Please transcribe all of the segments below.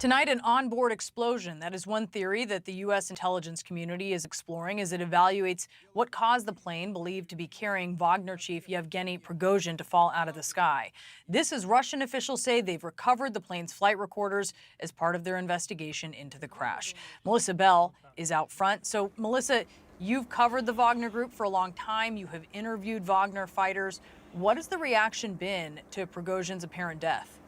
Tonight, an onboard explosion. That is one theory that the U.S. intelligence community is exploring as it evaluates what caused the plane believed to be carrying Wagner chief Yevgeny Prigozhin to fall out of the sky. This is Russian officials say they've recovered the plane's flight recorders as part of their investigation into the crash. Melissa Bell is out front. So, Melissa, you've covered the Wagner Group for a long time. You have interviewed Wagner fighters. What has the reaction been to Prigozhin's apparent death?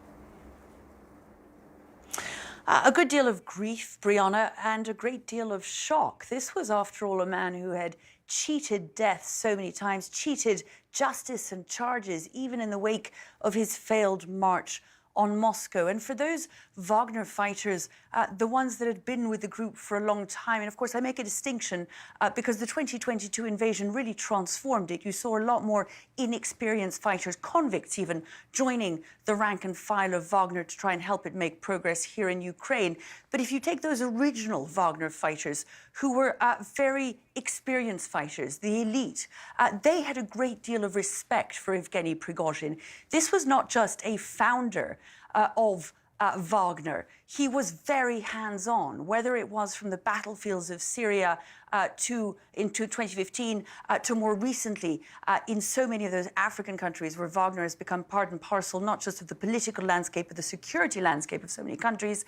A good deal of grief, Brianna, and a great deal of shock. This was, after all, a man who had cheated death so many times, cheated justice and charges, even in the wake of his failed march on Moscow. And for those Wagner fighters, the ones that had been with the group for a long time, and of course I make a distinction because the 2022 invasion really transformed it. You saw a lot more inexperienced fighters, convicts even, joining the rank and file of Wagner to try and help it make progress here in Ukraine. But if you take those original Wagner fighters who were very experienced fighters, the elite, they had a great deal of respect for Yevgeny Prigozhin. This was not just a founder of Wagner. He was very hands-on, whether it was from the battlefields of Syria into 2015 to more recently in so many of those African countries where Wagner has become part and parcel not just of the political landscape but the security landscape of so many countries.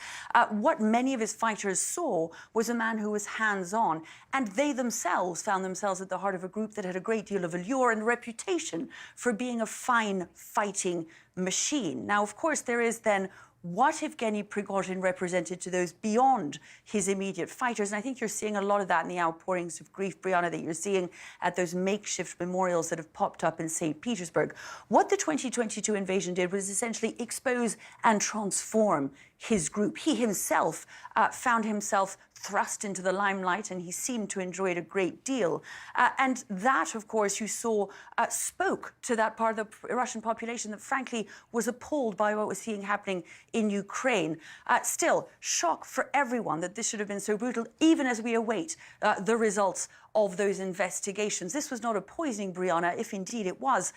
What many of his fighters saw was a man who was hands-on, and they themselves found themselves at the heart of a group that had a great deal of allure and reputation for being a fine fighting machine. Now, of course, there is then what Yevgeny Prigozhin represented to those beyond his immediate fighters. And I think you're seeing a lot of that in the outpourings of grief, Brianna, that you're seeing at those makeshift memorials that have popped up in St. Petersburg. What the 2022 invasion did was essentially expose and transform his group. He himself found himself thrust into the limelight, and he seemed to enjoy it a great deal. And that, of course, you saw spoke to that part of the Russian population that, frankly, was appalled by what was seeing happening in Ukraine. Still, shock for everyone that this should have been so brutal, even as we await the results of those investigations. This was not a poisoning, Brianna, if indeed it was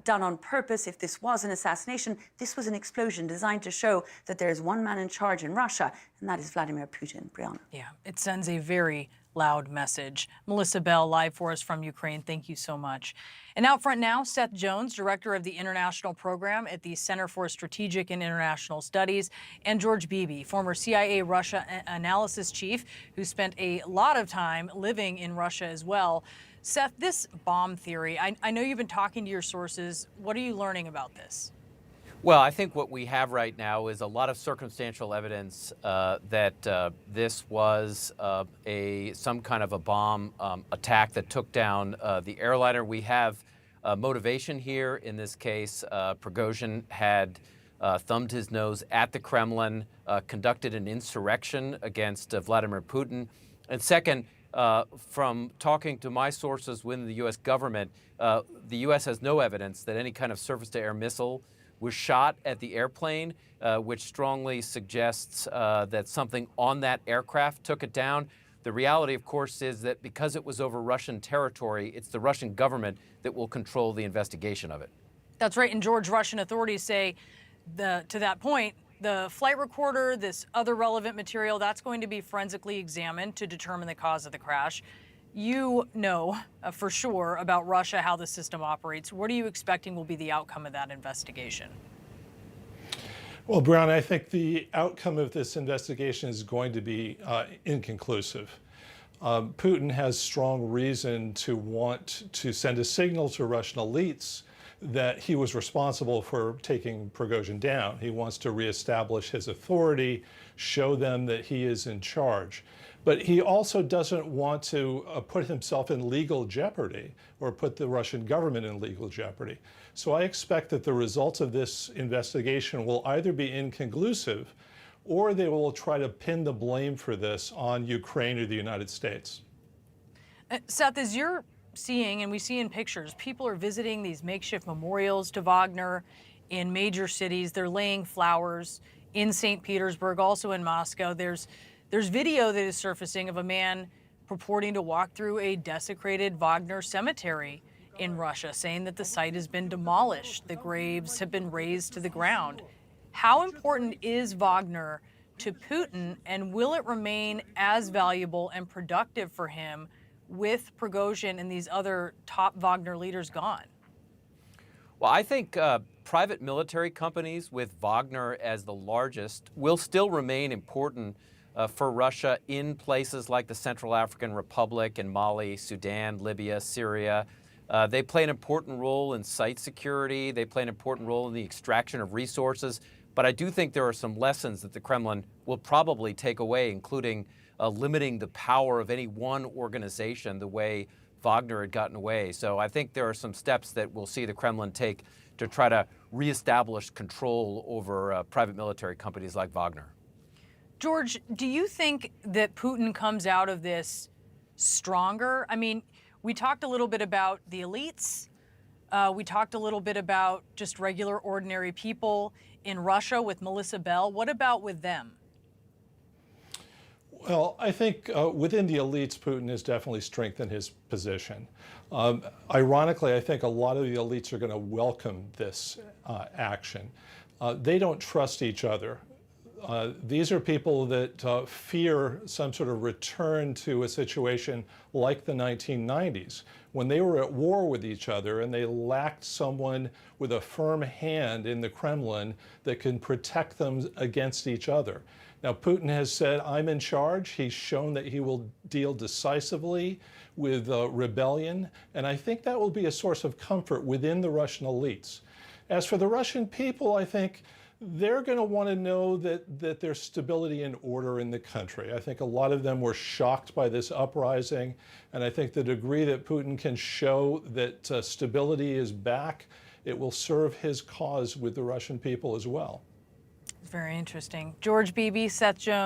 done on purpose, if this was an assassination. This was an explosion designed to show that there is one man in charge in Russia, and that is Vladimir Putin, Brianna. Yeah, it sends a very loud message. Melissa Bell, live for us from Ukraine. Thank you so much. And out front now, Seth Jones, director of the International Program at the Center for Strategic and International Studies, and George Beebe, former CIA Russia analysis chief, who spent a lot of time living in Russia as well. Seth, this bomb theory, I know you've been talking to your sources. What are you learning about this? Well, I think what we have right now is a lot of circumstantial evidence that this was some kind of a bomb attack that took down the airliner. We have motivation here. In this case, Prigozhin had thumbed his nose at the Kremlin, conducted an insurrection against Vladimir Putin. And second, from talking to my sources within the U.S. government, the U.S. has no evidence that any kind of surface-to-air missile was shot at the airplane, which strongly suggests that something on that aircraft took it down. The reality, of course, is that because it was over Russian territory, it's the Russian government that will control the investigation of it. That's right. And George, Russian authorities say, to that point, the flight recorder, this other relevant material, that's going to be forensically examined to determine the cause of the crash. You know for sure about Russia, how the system operates. What are you expecting will be the outcome of that investigation? Well, Brianna, I think the outcome of this investigation is going to be inconclusive. Putin has strong reason to want to send a signal to Russian elites that he was responsible for taking Prigozhin down. He wants to reestablish his authority, show them that he is in charge. But he also doesn't want to put himself in legal jeopardy or put the Russian government in legal jeopardy. So I expect that the results of this investigation will either be inconclusive or they will try to pin the blame for this on Ukraine or the United States. Seth, as you're seeing, and we see in pictures, people are visiting these makeshift memorials to Wagner in major cities. They're laying flowers in St. Petersburg, also in Moscow. There's video that is surfacing of a man purporting to walk through a desecrated Wagner cemetery in Russia, saying that the site has been demolished. The graves have been razed to the ground. How important is Wagner to Putin, and will it remain as valuable and productive for him with Prigozhin and these other top Wagner leaders gone? Well, I think private military companies with Wagner as the largest will still remain important for Russia in places like the Central African Republic and Mali, Sudan, Libya, Syria. They play an important role in site security. They play an important role in the extraction of resources. But I do think there are some lessons that the Kremlin will probably take away, including limiting the power of any one organization the way Wagner had gotten away. So I think there are some steps that we'll see the Kremlin take to try to reestablish control over private military companies like Wagner. George, do you think that Putin comes out of this stronger? I mean, we talked a little bit about the elites. We talked a little bit about just regular, ordinary people in Russia with Melissa Bell. What about with them? Well, I think within the elites, Putin has definitely strengthened his position. Ironically, I think a lot of the elites are going to welcome this action. They don't trust each other. These are people that fear some sort of return to a situation like the 1990s, when they were at war with each other and they lacked someone with a firm hand in the Kremlin that can protect them against each other. Now, Putin has said, I'm in charge. He's shown that he will deal decisively with rebellion, and I think that will be a source of comfort within the Russian elites. As for the Russian people, I think they're going to want to know that there's stability and order in the country. I think a lot of them were shocked by this uprising, and I think the degree that Putin can show that stability is back, it will serve his cause with the Russian people as well. Very interesting. George Beebe, Seth Jones.